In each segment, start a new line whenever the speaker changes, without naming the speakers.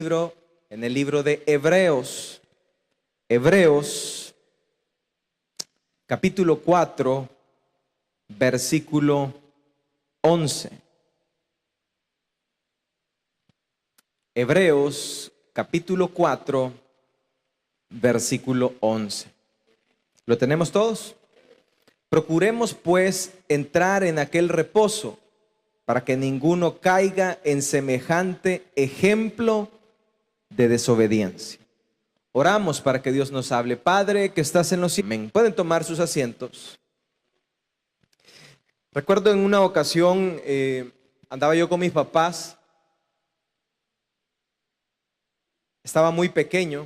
En el libro de Hebreos, Hebreos capítulo 4, versículo 11. Hebreos capítulo 4, versículo 11. ¿Lo tenemos todos? Procuremos pues entrar en aquel reposo, para que ninguno caiga en semejante ejemplo de desobediencia. Oramos para que Dios nos hable. Padre que estás en los cielos, pueden tomar sus asientos. Recuerdo en una ocasión andaba yo con mis papás. Estaba muy pequeño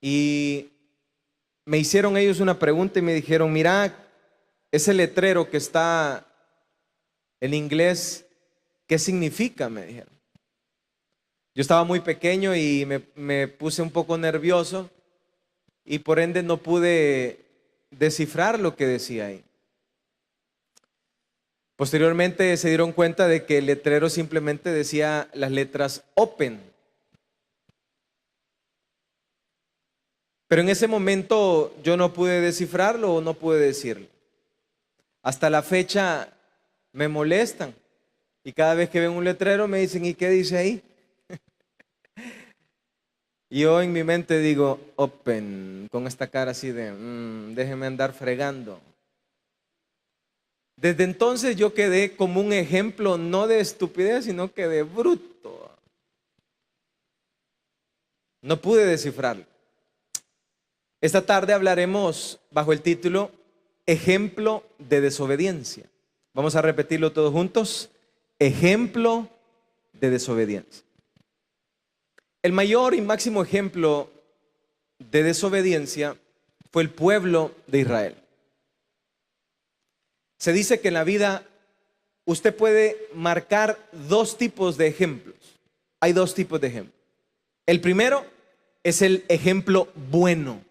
y me hicieron ellos una pregunta y me dijeron: mira, ese letrero que está en inglés, ¿qué significa?, me dijeron. Yo estaba muy pequeño y me puse un poco nervioso y por ende no pude descifrar lo que decía ahí. Posteriormente se dieron cuenta de que el letrero simplemente decía las letras Open. Pero en ese momento yo no pude descifrarlo o no pude decirlo. Hasta la fecha me molestan y cada vez que ven un letrero me dicen: ¿y qué dice ahí? Y yo en mi mente digo Open, con esta cara así de déjeme andar fregando. Desde entonces yo quedé como un ejemplo no de estupidez, sino que de bruto. No pude descifrarlo. Esta tarde hablaremos bajo el título Ejemplo de desobediencia. Vamos a repetirlo todos juntos. Ejemplo de desobediencia. El mayor y máximo ejemplo de desobediencia fue el pueblo de Israel. Se dice que en la vida usted puede marcar dos tipos de ejemplos. Hay dos tipos de ejemplos. El primero es el ejemplo bueno.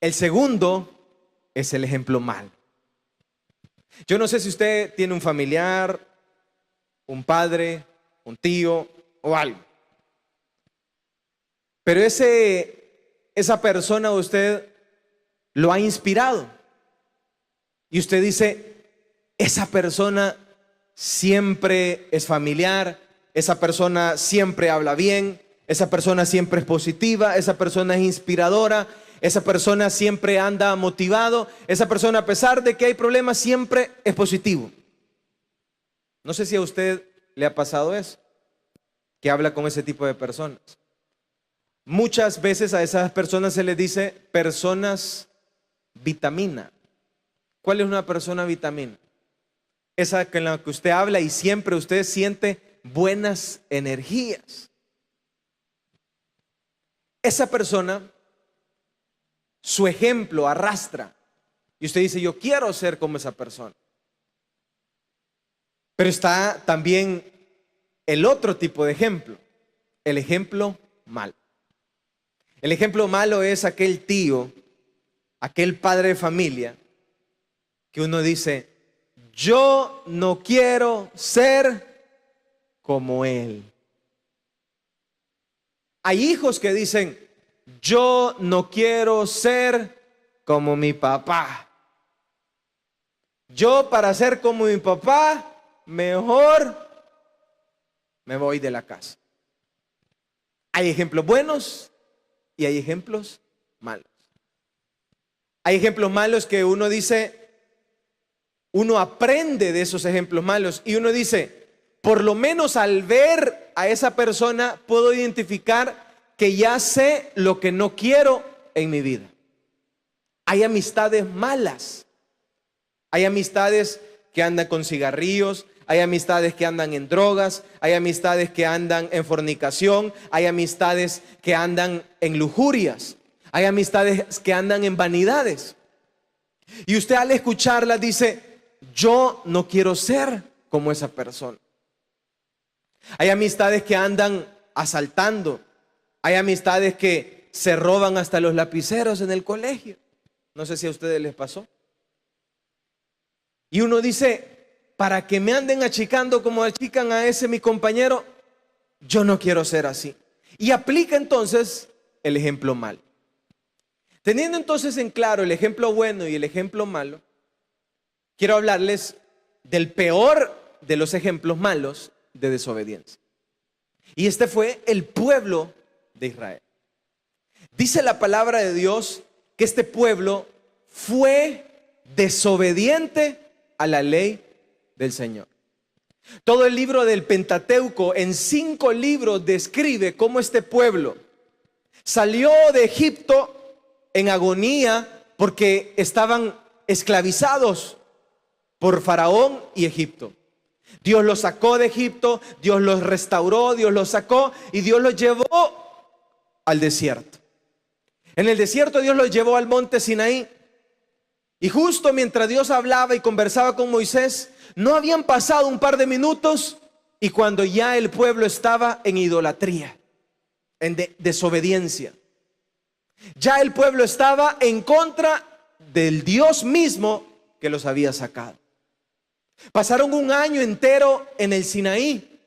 El segundo es el ejemplo malo. Yo no sé si usted tiene un familiar, un padre, un tío o algo. Pero esa persona usted lo ha inspirado. Y usted dice: esa persona siempre es familiar, esa persona siempre habla bien, esa persona siempre es positiva, esa persona es inspiradora, esa persona siempre anda motivado, esa persona, a pesar de que hay problemas, siempre es positivo. No sé si a usted le ha pasado eso, que habla con ese tipo de personas. Muchas veces a esas personas se les dice personas vitamina. ¿Cuál es una persona vitamina? Esa con la que usted habla y siempre usted siente buenas energías. Esa persona, su ejemplo arrastra. Y usted dice: yo quiero ser como esa persona. Pero está también el otro tipo de ejemplo, el ejemplo malo. El ejemplo malo es aquel tío, aquel padre de familia, que uno dice: yo no quiero ser como él. Hay hijos que dicen: yo no quiero ser como mi papá. Yo, para ser como mi papá, mejor me voy de la casa. Hay ejemplos buenos y hay ejemplos malos. Hay ejemplos malos que uno dice, uno aprende de esos ejemplos malos y uno dice: por lo menos al ver a esa persona puedo identificar que ya sé lo que no quiero en mi vida. Hay amistades malas. Hay amistades que andan con cigarrillos, hay amistades que andan en drogas, hay amistades que andan en fornicación, hay amistades que andan en lujurias, hay amistades que andan en vanidades. Y usted, al escucharlas, dice: yo no quiero ser como esa persona. Hay amistades que andan asaltando, hay amistades que se roban hasta los lapiceros en el colegio. No sé si a ustedes les pasó. Y uno dice: para que me anden achicando como achican a ese mi compañero, yo no quiero ser así. Y aplica entonces el ejemplo malo. Teniendo entonces en claro el ejemplo bueno y el ejemplo malo, quiero hablarles del peor de los ejemplos malos de desobediencia. Y este fue el pueblo de Israel. Dice la palabra de Dios que este pueblo fue desobediente a la ley del Señor. Todo el libro del Pentateuco en 5 libros describe cómo este pueblo salió de Egipto en agonía porque estaban esclavizados por Faraón y Egipto. Dios los sacó de Egipto, Dios los restauró, Dios los sacó y Dios los llevó al desierto. En el desierto Dios los llevó al monte Sinaí. Y justo mientras Dios hablaba y conversaba con Moisés, no habían pasado un par de minutos y cuando ya el pueblo estaba en idolatría, en desobediencia. Ya el pueblo estaba en contra del Dios mismo que los había sacado. Pasaron un año entero en el Sinaí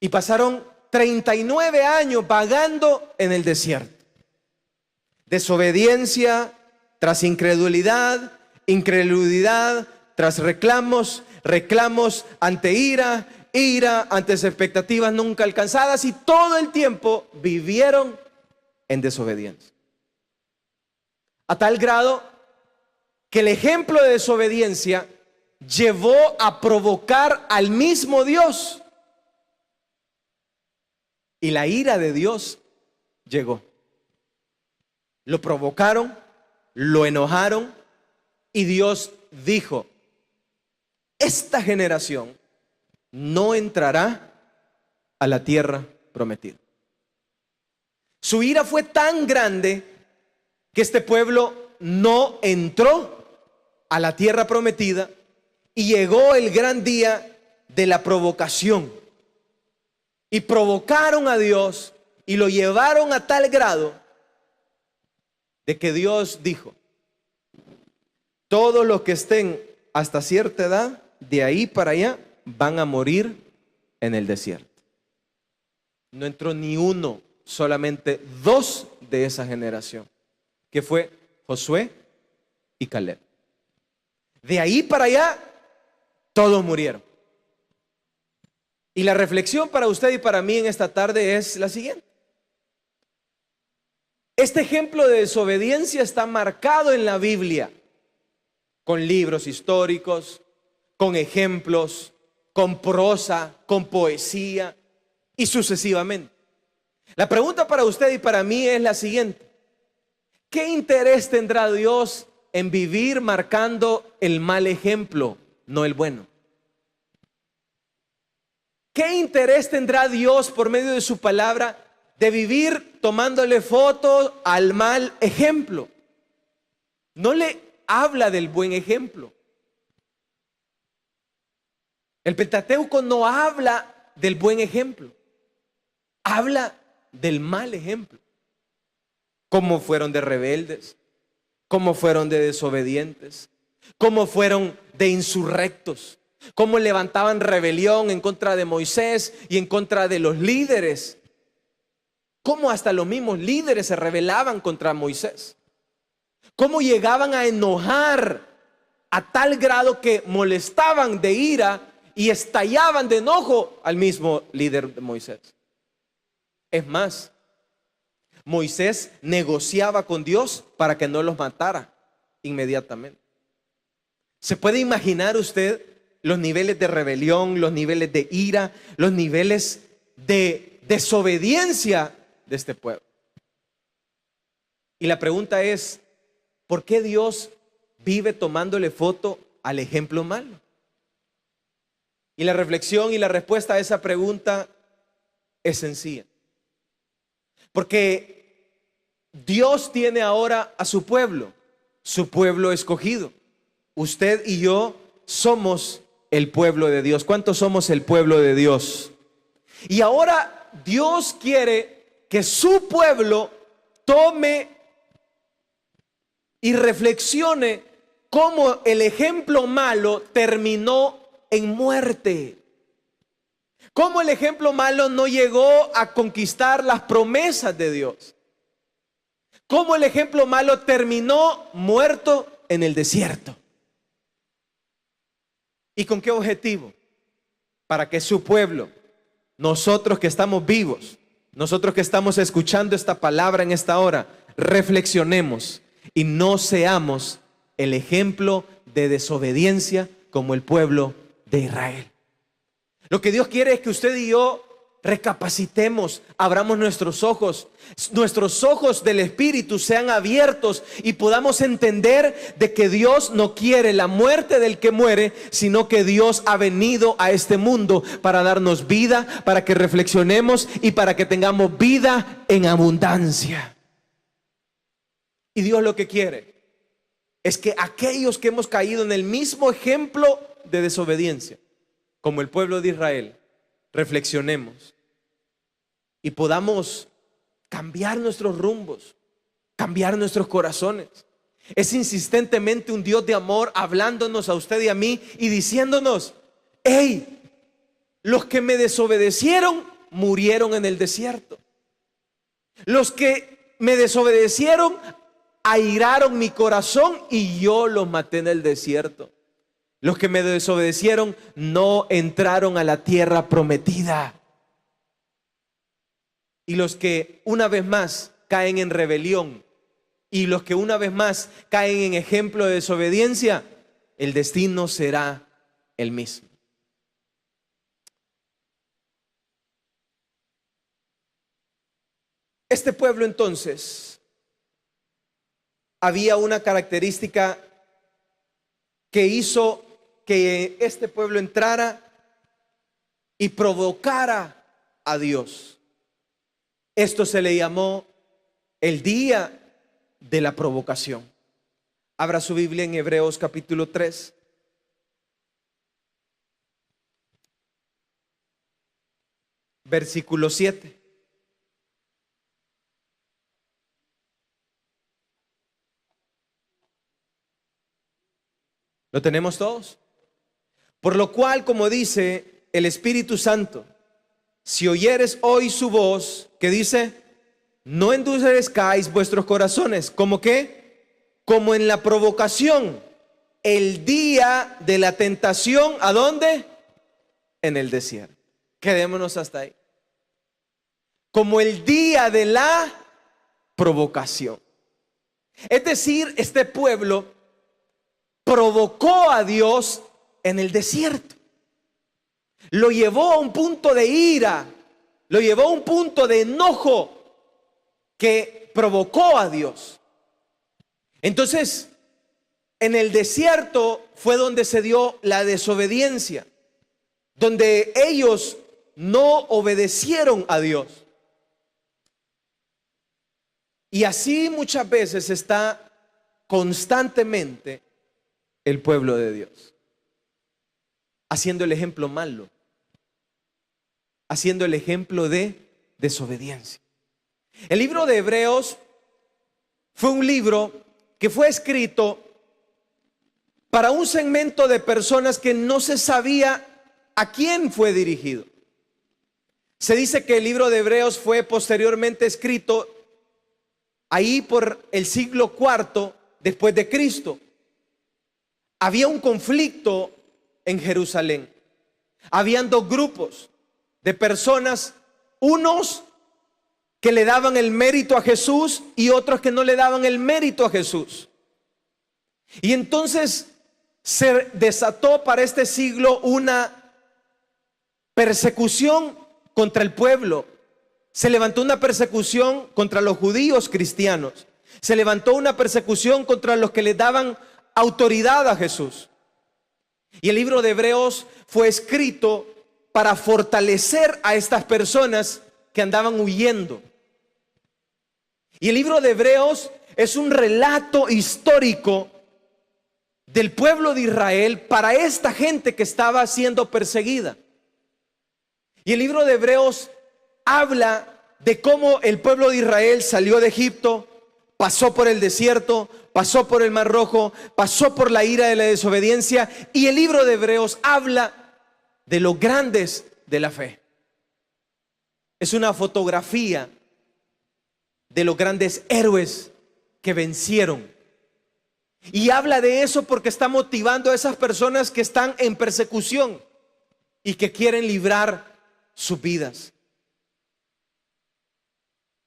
y pasaron 39 años vagando en el desierto. Desobediencia tras incredulidad, incredulidad tras reclamos, reclamos ante ira, ira ante expectativas nunca alcanzadas, y todo el tiempo vivieron en desobediencia. A tal grado que el ejemplo de desobediencia llevó a provocar al mismo Dios. Y la ira de Dios llegó. Lo provocaron, lo enojaron y Dios dijo: esta generación no entrará a la tierra prometida. Su ira fue tan grande que este pueblo no entró a la tierra prometida y llegó el gran día de la provocación. Y provocaron a Dios y lo llevaron a tal grado de que Dios dijo: todos los que estén hasta cierta edad, de ahí para allá, van a morir en el desierto. No entró ni uno, solamente 2 de esa generación, que fue Josué y Caleb. De ahí para allá, todos murieron. Y la reflexión para usted y para mí en esta tarde es la siguiente. Este ejemplo de desobediencia está marcado en la Biblia, con libros históricos, con ejemplos, con prosa, con poesía y sucesivamente. La pregunta para usted y para mí es la siguiente: ¿qué interés tendrá Dios en vivir marcando el mal ejemplo, no el bueno? ¿Qué interés tendrá Dios por medio de su palabra de vivir tomándole fotos al mal ejemplo? No le habla del buen ejemplo. El Pentateuco no habla del buen ejemplo, habla del mal ejemplo. Cómo fueron de rebeldes, cómo fueron de desobedientes, cómo fueron de insurrectos, cómo levantaban rebelión en contra de Moisés y en contra de los líderes, cómo hasta los mismos líderes se rebelaban contra Moisés, cómo llegaban a enojar a tal grado que molestaban de ira y estallaban de enojo al mismo líder de Moisés. Es más, Moisés negociaba con Dios para que no los matara inmediatamente. ¿Se puede imaginar usted los niveles de rebelión, los niveles de ira, los niveles de desobediencia de este pueblo? Y la pregunta es: ¿por qué Dios vive tomándole foto al ejemplo malo? Y la reflexión y la respuesta a esa pregunta es sencilla. Porque Dios tiene ahora a su pueblo escogido. Usted y yo somos el pueblo de Dios. ¿Cuántos somos el pueblo de Dios? Y ahora Dios quiere que su pueblo tome y reflexione cómo el ejemplo malo terminó en muerte. ¿Cómo el ejemplo malo no llegó a conquistar las promesas de Dios? ¿Cómo el ejemplo malo terminó muerto en el desierto? ¿Y con qué objetivo? Para que su pueblo, nosotros que estamos vivos, nosotros que estamos escuchando esta palabra en esta hora, reflexionemos y no seamos el ejemplo de desobediencia como el pueblo de Israel. Lo que Dios quiere es que usted y yo recapacitemos, abramos nuestros ojos del Espíritu sean abiertos y podamos entender de que Dios no quiere la muerte del que muere, sino que Dios ha venido a este mundo para darnos vida, para que reflexionemos y para que tengamos vida en abundancia. Y Dios lo que quiere es que aquellos que hemos caído en el mismo ejemplo de desobediencia, como el pueblo de Israel, reflexionemos y podamos cambiar nuestros rumbos, cambiar nuestros corazones. Es insistentemente un Dios de amor hablándonos a usted y a mí y diciéndonos: hey, los que me desobedecieron murieron en el desierto. Los que me desobedecieron airaron mi corazón y yo los maté en el desierto. Los que me desobedecieron no entraron a la tierra prometida. Y los que una vez más caen en rebelión y los que una vez más caen en ejemplo de desobediencia, el destino será el mismo. Este pueblo entonces, había una característica que hizo que este pueblo entrara y provocara a Dios. Esto se le llamó el día de la provocación. Abra su Biblia en Hebreos capítulo 3. Versículo 7. ¿Lo tenemos todos? Por lo cual, como dice el Espíritu Santo, si oyeres hoy su voz, que dice: no endurezcáis vuestros corazones. ¿Cómo qué? Como en la provocación, el día de la tentación. ¿A dónde? En el desierto. Quedémonos hasta ahí. Como el día de la provocación. Es decir, este pueblo provocó a Dios en el desierto. Lo llevó a un punto de ira, lo llevó a un punto de enojo que provocó a Dios. Entonces, en el desierto fue donde se dio la desobediencia, donde ellos no obedecieron a Dios. Y así muchas veces está constantemente el pueblo de Dios, haciendo el ejemplo malo, haciendo el ejemplo de desobediencia. El libro de Hebreos fue un libro que fue escrito para un segmento de personas que no se sabía a quién fue dirigido. Se dice que el libro de Hebreos fue posteriormente escrito ahí por el siglo IV después de Cristo. Había un conflicto en Jerusalén. Habían dos grupos de personas, unos que le daban el mérito a Jesús y otros que no le daban el mérito a Jesús. Y entonces se desató para este siglo una persecución contra el pueblo. Se levantó una persecución contra los judíos cristianos. Se levantó una persecución contra los que le daban autoridad a Jesús. Y el libro de Hebreos fue escrito para fortalecer a estas personas que andaban huyendo. Y el libro de Hebreos es un relato histórico del pueblo de Israel para esta gente que estaba siendo perseguida. Y el libro de Hebreos habla de cómo el pueblo de Israel salió de Egipto, pasó por el desierto, pasó por el Mar Rojo, pasó por la ira de la desobediencia. Y el libro de Hebreos habla de los grandes de la fe. Es una fotografía de los grandes héroes que vencieron. Y habla de eso porque está motivando a esas personas que están en persecución y que quieren librar sus vidas.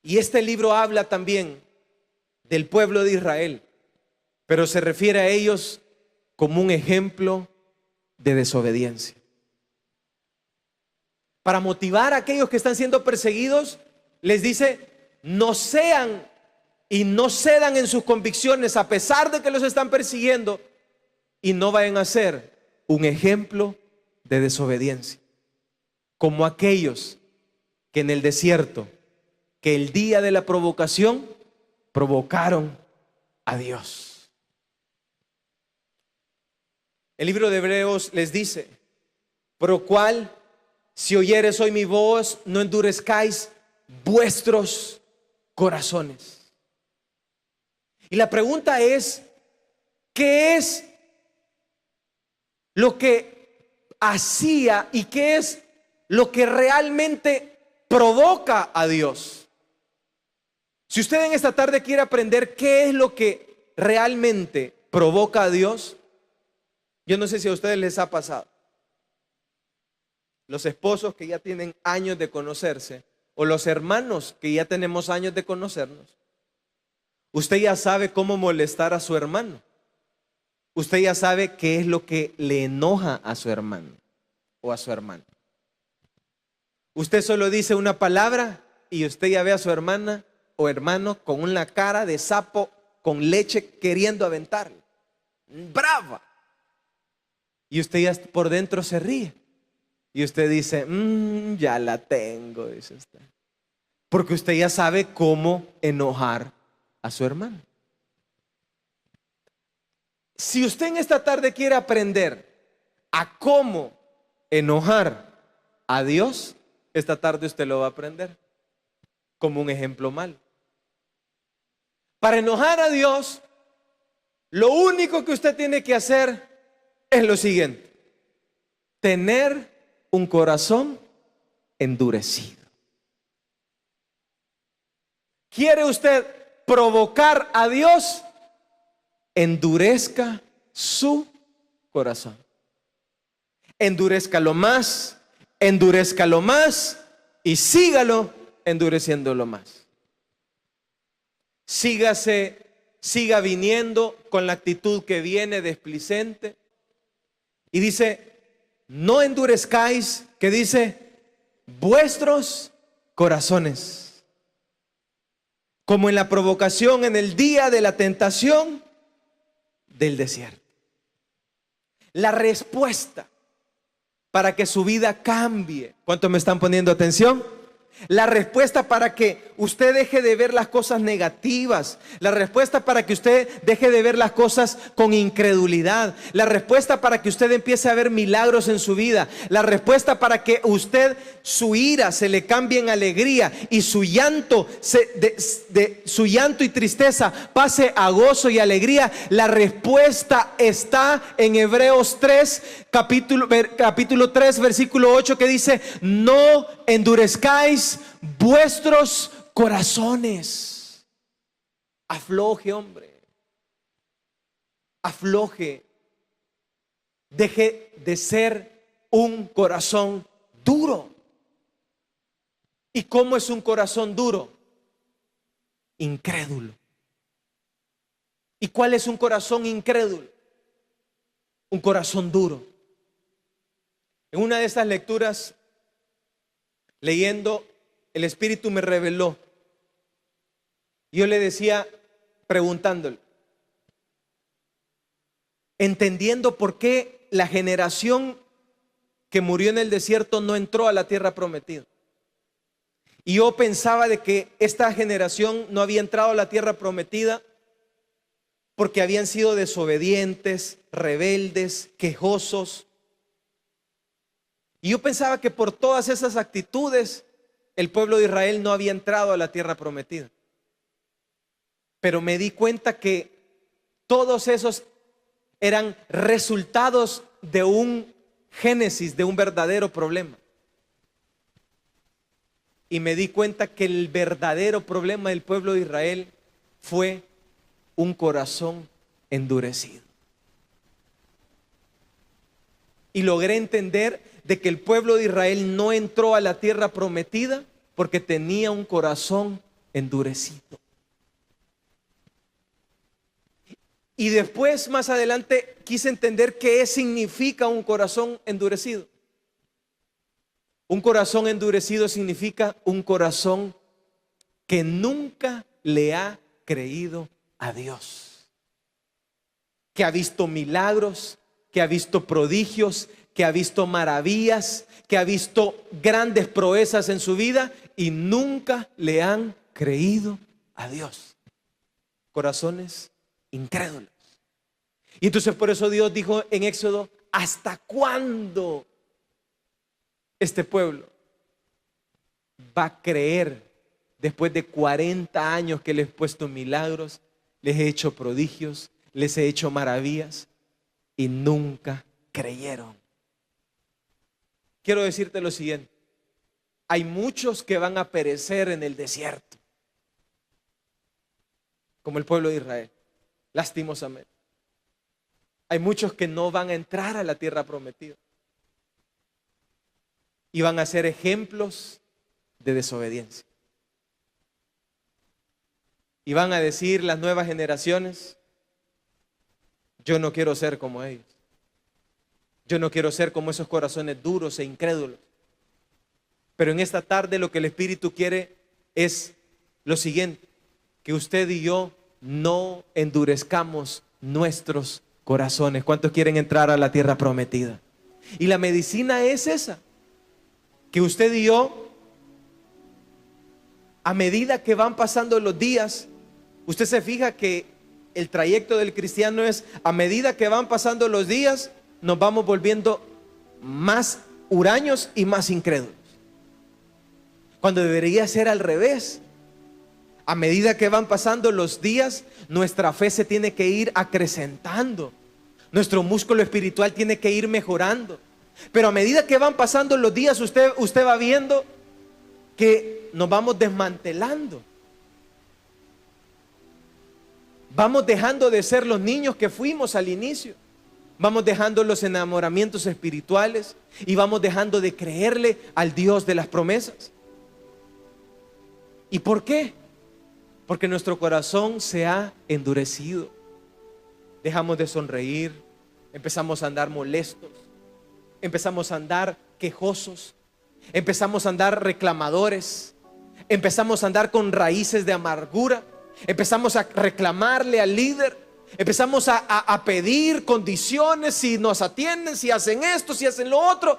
Y este libro habla también del pueblo de Israel, pero se refiere a ellos como un ejemplo de desobediencia. Para motivar a aquellos que están siendo perseguidos, les dice: no sean y no cedan en sus convicciones a pesar de que los están persiguiendo, y no vayan a ser un ejemplo de desobediencia, como aquellos que en el desierto, que el día de la provocación, provocaron a Dios. El libro de Hebreos les dice: por lo cual, si oyeres hoy mi voz, no endurezcáis vuestros corazones. Y la pregunta es: ¿qué es lo que hacía y qué es lo que realmente provoca a Dios? Si usted en esta tarde quiere aprender qué es lo que realmente provoca a Dios, yo no sé si a ustedes les ha pasado. Los esposos que ya tienen años de conocerse, o los hermanos que ya tenemos años de conocernos, usted ya sabe cómo molestar a su hermano. Usted ya sabe qué es lo que le enoja a su hermano o a su hermana. Usted solo dice una palabra y usted ya ve a su hermana o hermano con una cara de sapo con leche queriendo aventarle. Brava. Y usted ya por dentro se ríe. Y usted dice: ya la tengo, dice usted. Porque usted ya sabe cómo enojar a su hermano. Si usted en esta tarde quiere aprender a cómo enojar a Dios, esta tarde usted lo va a aprender como un ejemplo malo. Para enojar a Dios, lo único que usted tiene que hacer es lo siguiente: tener un corazón endurecido. ¿Quiere usted provocar a Dios? Endurezca su corazón. Endurezcalo más y sígalo endureciéndolo más. Siga viniendo con la actitud que viene desplicente. Y dice: no endurezcáis, que dice, vuestros corazones, como en la provocación en el día de la tentación del desierto. La respuesta para que su vida cambie. ¿Cuántos me están poniendo atención? La respuesta para que usted deje de ver las cosas negativas. La respuesta para que usted deje de ver las cosas con incredulidad. La respuesta para que usted empiece a ver milagros en su vida. La respuesta para que usted, su ira se le cambie en alegría y su llanto, su llanto y tristeza pase a gozo y alegría. La respuesta está en Hebreos 3, capítulo 3, versículo 8, que dice: no endurezcáis vuestros corazones. Afloje, hombre. Afloje. Deje de ser un corazón duro. ¿Y cómo es un corazón duro? Incrédulo. ¿Y cuál es un corazón incrédulo? Un corazón duro. En una de estas lecturas, leyendo, el Espíritu me reveló. Yo le decía, preguntándole, entendiendo por qué la generación que murió en el desierto no entró a la tierra prometida. Y yo pensaba de que esta generación no había entrado a la tierra prometida porque habían sido desobedientes, rebeldes, quejosos. Y yo pensaba que por todas esas actitudes el pueblo de Israel no había entrado a la tierra prometida. Pero me di cuenta que todos esos eran resultados de un génesis, de un verdadero problema. y me di cuenta que el verdadero problema del pueblo de Israel fue un corazón endurecido. Y logré entender de que el pueblo de Israel no entró a la tierra prometida porque tenía un corazón endurecido. Y después, más adelante, quise entender qué significa un corazón endurecido. Un corazón endurecido significa un corazón que nunca le ha creído a Dios, que ha visto milagros, que ha visto prodigios, que ha visto maravillas, que ha visto grandes proezas en su vida y nunca le han creído a Dios. Corazones incrédulos. Y entonces por eso Dios dijo en Éxodo: ¿hasta cuándo este pueblo va a creer después de 40 años que les he puesto milagros, les he hecho prodigios, les he hecho maravillas y nunca creyeron? Quiero decirte lo siguiente: hay muchos que van a perecer en el desierto, como el pueblo de Israel, lastimosamente. Hay muchos que no van a entrar a la tierra prometida y van a ser ejemplos de desobediencia. Y van a decir las nuevas generaciones: yo no quiero ser como ellos. Yo no quiero ser como esos corazones duros e incrédulos. Pero en esta tarde lo que el Espíritu quiere es lo siguiente: que usted y yo no endurezcamos nuestros corazones. ¿Cuántos quieren entrar a la tierra prometida? Y la medicina es esa: que usted y yo, a medida que van pasando los días, usted se fija que el trayecto del cristiano es: a medida que van pasando los días, nos vamos volviendo más huraños y más incrédulos, cuando debería ser al revés. A medida que van pasando los días, nuestra fe se tiene que ir acrecentando, nuestro músculo espiritual tiene que ir mejorando. Pero a medida que van pasando los días, usted va viendo que nos vamos desmantelando. Vamos dejando de ser los niños que fuimos al inicio. Vamos dejando los enamoramientos espirituales y vamos dejando de creerle al Dios de las promesas. ¿Y por qué? Porque nuestro corazón se ha endurecido. Dejamos de sonreír, empezamos a andar molestos, empezamos a andar quejosos, empezamos a andar reclamadores, empezamos a andar con raíces de amargura, empezamos a reclamarle al líder, empezamos a pedir condiciones, si nos atienden, si hacen esto, si hacen lo otro.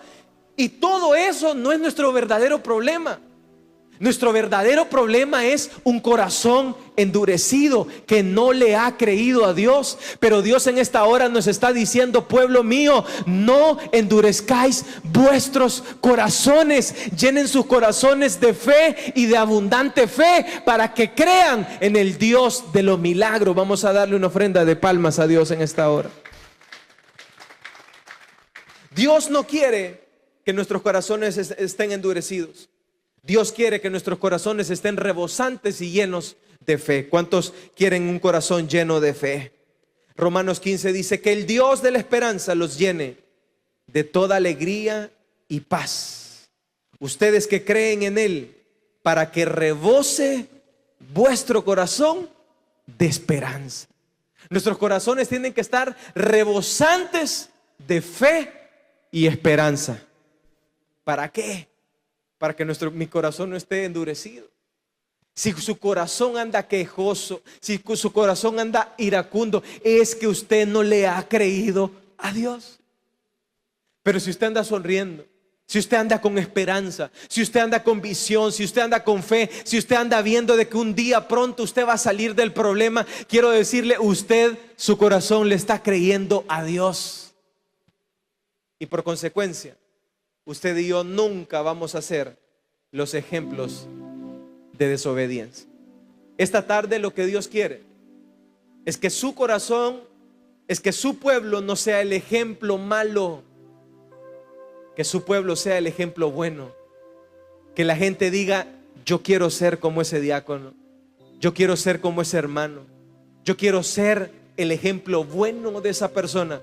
Y todo eso no es nuestro verdadero problema. Nuestro verdadero problema es un corazón endurecido que no le ha creído a Dios. Pero Dios en esta hora nos está diciendo: pueblo mío, no endurezcáis vuestros corazones. Llenen sus corazones de fe y de abundante fe para que crean en el Dios de los milagros. Vamos a darle una ofrenda de palmas a Dios en esta hora. Dios no quiere que nuestros corazones estén endurecidos. Dios quiere que nuestros corazones estén rebosantes y llenos de fe. ¿Cuántos quieren un corazón lleno de fe? Romanos 15 dice: que el Dios de la esperanza los llene de toda alegría y paz, ustedes que creen en Él, para que rebose vuestro corazón de esperanza. Nuestros corazones tienen que estar rebosantes de fe y esperanza. ¿Para qué? Para que mi corazón no esté endurecido. Si su corazón anda quejoso, si su corazón anda iracundo, es que usted no le ha creído a Dios. Pero si usted anda sonriendo, si usted anda con esperanza, si usted anda con visión, si usted anda con fe, si usted anda viendo de que un día pronto usted va a salir del problema, quiero decirle: usted, su corazón le está creyendo a Dios. Y por consecuencia, usted y yo nunca vamos a ser los ejemplos de desobediencia. Esta tarde lo que Dios quiere es que su corazón, es que su pueblo no sea el ejemplo malo, que su pueblo sea el ejemplo bueno. Que la gente diga: yo quiero ser como ese diácono, yo quiero ser como ese hermano, yo quiero ser el ejemplo bueno de esa persona.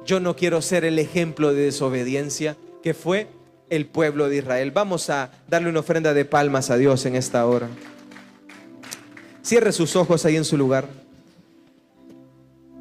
Yo no quiero ser el ejemplo de desobediencia que fue el pueblo de Israel. Vamos a darle una ofrenda de palmas a Dios en esta hora. Cierre sus ojos ahí en su lugar.